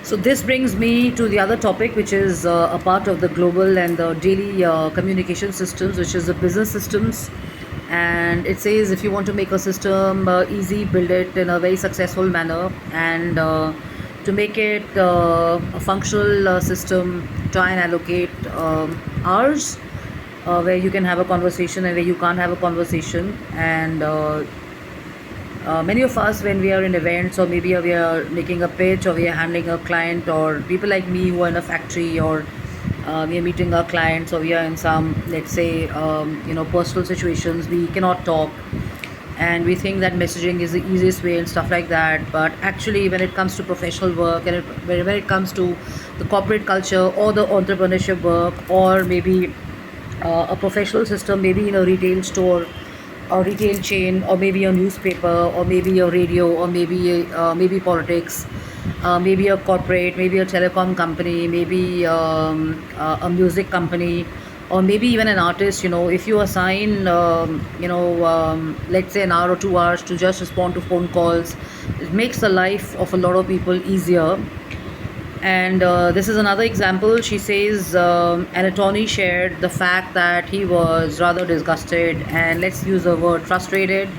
So this brings me to the other topic, which is a part of the global and the daily communication systems, which is the business systems. And it says if you want to make a system easy, build it in a very successful manner, and to make it a functional system, try and allocate hours where you can have a conversation and where you can't have a conversation. And many of us, when we are in events, or maybe we are making a pitch, or we are handling a client, or people like me who are in a factory, or we are meeting our clients, or we are in some, let's say, personal situations, we cannot talk, and we think that messaging is the easiest way and stuff like that. But actually, when it comes to professional work, and when it comes to the corporate culture or the entrepreneurship work, or maybe a professional system, maybe in a retail store or retail chain, or maybe a newspaper, or maybe a radio, or maybe politics, maybe a corporate, maybe a telecom company, maybe a music company, or maybe even an artist. If you assign let's say an hour or 2 hours to just respond to phone calls, it makes the life of a lot of people easier. And this is another example. She says an attorney shared the fact that he was rather disgusted, and let's use the word frustrated,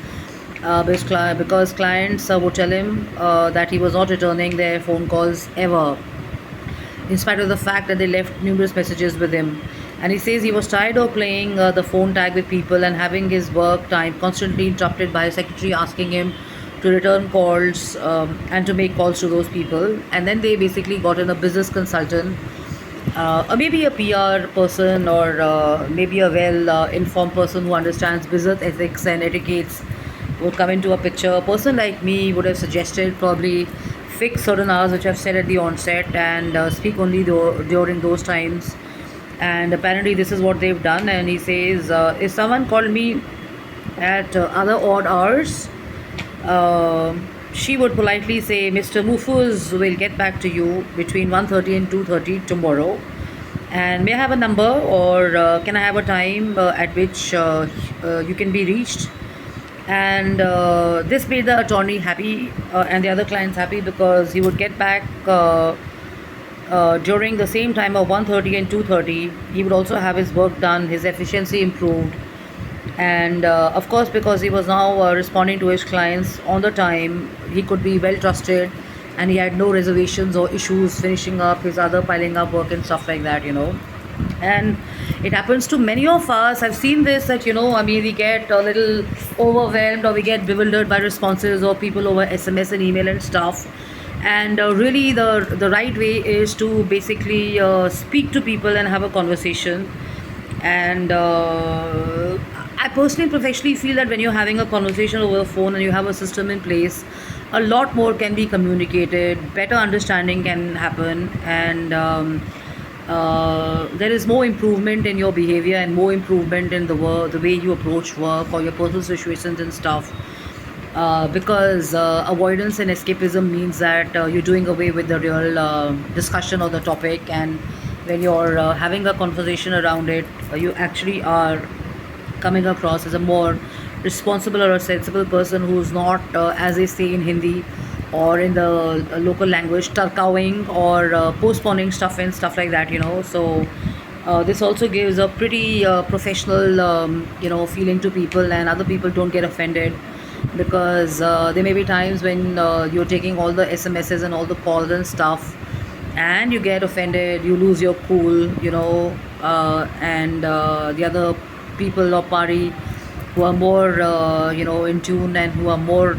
because clients would tell him that he was not returning their phone calls ever, in spite of the fact that they left numerous messages with him. And he says he was tired of playing the phone tag with people and having his work time constantly interrupted by a secretary asking him to return calls and to make calls to those people. And then they basically got in a business consultant, or maybe a PR person, or maybe a well informed person who understands business ethics and etiquettes would come into a picture. A person like me would have suggested probably fix certain hours, which I've said at the onset, and speak only during those times. And apparently, this is what they've done. And he says, if someone called me at other odd hours, uh, she would politely say, Mr. Mufuz will get back to you between 1:30 and 2:30 tomorrow. And may I have a number, or can I have a time at which you can be reached? And this made the attorney happy, and the other clients happy, because he would get back during the same time of 1:30 and 2:30. He would also have his work done, his efficiency improved, and of course, because he was now responding to his clients on the time, he could be well trusted, and he had no reservations or issues finishing up his other piling up work and stuff like that. And it happens to many of us. I've seen this, that we get a little overwhelmed, or we get bewildered by responses or people over SMS and email and stuff. And really, the right way is to basically speak to people and have a conversation. And I personally professionally feel that when you're having a conversation over the phone and you have a system in place, a lot more can be communicated, better understanding can happen, and there is more improvement in your behavior, and more improvement in the way you approach work or your personal situations and stuff. Because avoidance and escapism means that you're doing away with the real discussion or the topic. And when you're having a conversation around it, you actually are coming across as a more responsible or a sensible person, who's not, as they say in Hindi or in the local language, tarkawing or postponing stuff and stuff like that. So this also gives a pretty professional feeling to people, and other people don't get offended, because there may be times when you're taking all the SMSs and all the calls and stuff, and you get offended, you lose your cool. And the other people or party who are more in tune, and who are more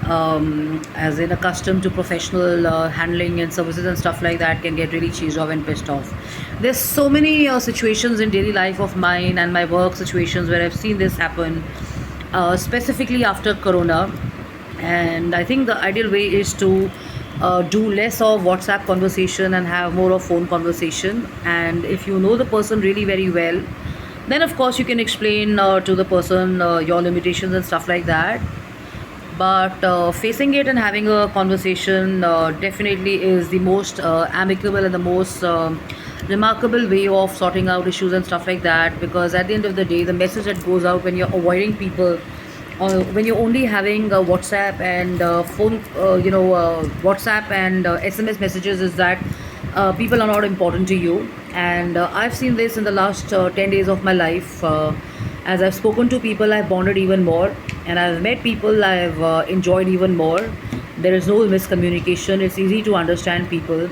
as in accustomed to professional handling and services and stuff like that, can get really cheesed off and pissed off. There's so many situations in daily life of mine and my work situations where I've seen this happen, specifically after Corona. And I think the ideal way is to do less of WhatsApp conversation and have more of phone conversation. And if you know the person really very well, then of course you can explain to the person your limitations and stuff like that. But facing it and having a conversation definitely is the most amicable and the most remarkable way of sorting out issues and stuff like that. Because at the end of the day, the message that goes out when you're avoiding people when you're only having WhatsApp and WhatsApp and SMS messages, is that people are not important to you. And I've seen this in the last 10 days of my life. As I've spoken to people, I've bonded even more, and I've met people I've enjoyed even more. There is no miscommunication. It's easy to understand people.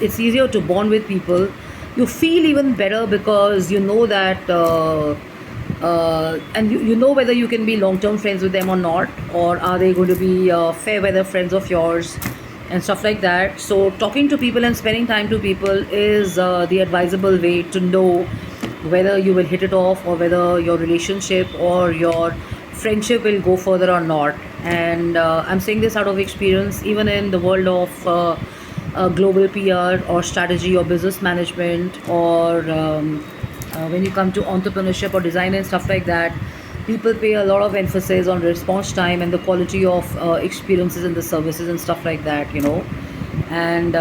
It's easier to bond with people. You feel even better because you know that and you know whether you can be long-term friends with them or not, or are they going to be fair weather friends of yours and stuff like that. So talking to people and spending time to people is the advisable way to know whether you will hit it off, or whether your relationship or your friendship will go further or not. And I'm saying this out of experience, even in the world of global PR or strategy or business management, or when you come to entrepreneurship or design and stuff like that. People pay a lot of emphasis on response time and the quality of experiences in the services and stuff like that, and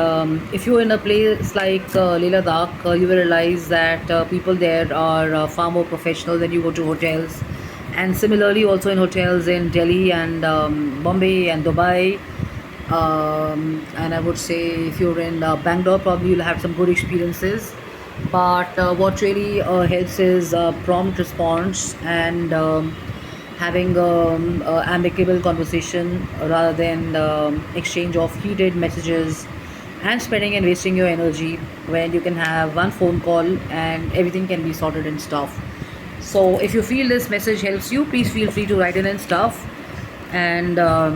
if you're in a place like Leh Ladakh, you will realize that people there are far more professional than you go to hotels. And similarly, also in hotels in Delhi and Bombay and Dubai. And I would say if you're in Bangalore, probably you'll have some good experiences. But what really helps is prompt response, and having amicable conversation rather than exchange of heated messages, and spending and wasting your energy when you can have one phone call and everything can be sorted and stuff. So if you feel this message helps you, please feel free to write in and stuff. And uh,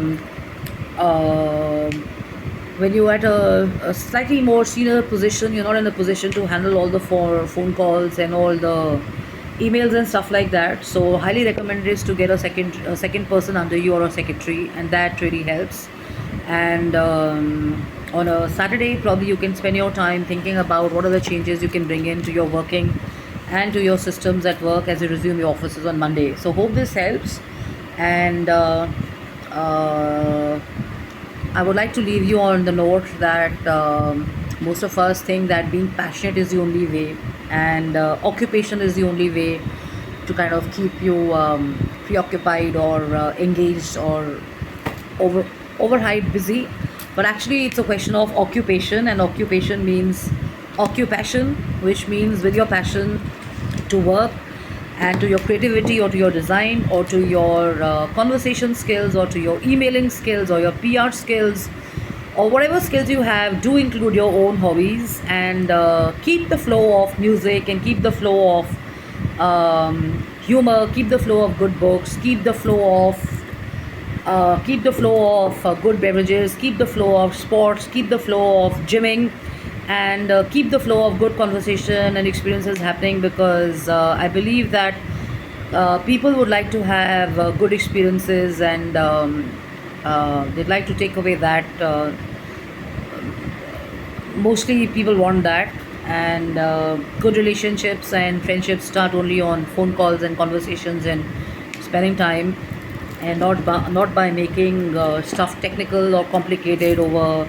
when you're at a slightly more senior position, you're not in a position to handle all the phone calls and all the emails and stuff like that. So highly recommended is to get a second person under you, or a secretary, and that really helps. And on a Saturday, probably you can spend your time thinking about what are the changes you can bring into your working and to your systems at work as you resume your offices on Monday. So hope this helps. And uh, I would like to leave you on the note that most of us think that being passionate is the only way, and occupation is the only way to kind of keep you preoccupied, or engaged, or over overhyped busy. But actually, it's a question of occupation, and occupation means occupation, which means with your passion to work, and to your creativity, or to your design, or to your conversation skills, or to your emailing skills, or your PR skills, or whatever skills you have. Do include your own hobbies, and keep the flow of music, and keep the flow of humor, keep the flow of good books, keep the flow of good beverages, keep the flow of sports, keep the flow of gymming, and keep the flow of good conversation and experiences happening, because I believe that people would like to have good experiences, and they'd like to take away that. Mostly people want that. And good relationships and friendships start only on phone calls and conversations and spending time, and not by making stuff technical or complicated over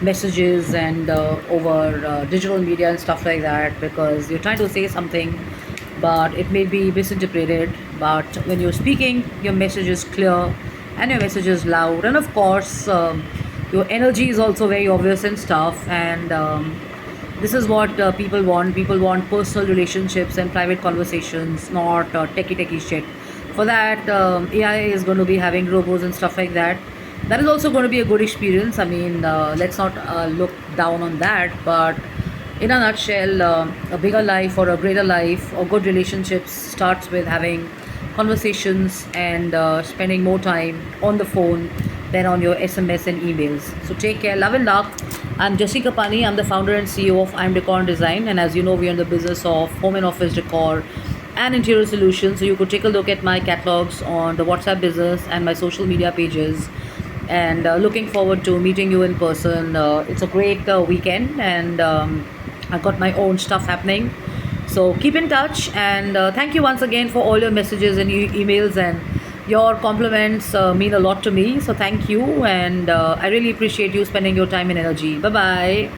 messages and over digital media and stuff like that, because you're trying to say something but it may be misinterpreted. But when you're speaking, your message is clear and your message is loud, and of course your energy is also very obvious and stuff. And this is what people want personal relationships and private conversations, not techie shit. For that, AI is going to be having robots and stuff like that. That is also going to be a good experience. I mean, let's not look down on that. But in a nutshell, a bigger life, or a greater life, or good relationships starts with having conversations, and spending more time on the phone than on your SMS and emails. So take care, love and luck. I'm Jessica Pani. I'm the founder and CEO of I'm Decor and Design, and as you know, we are in the business of home and office decor and interior solutions. So you could take a look at my catalogs on the WhatsApp business and my social media pages. And looking forward to meeting you in person. It's a great weekend, and I've got my own stuff happening. So keep in touch, and thank you once again for all your messages and emails, and your compliments mean a lot to me. So thank you, and I really appreciate you spending your time and energy. Bye bye.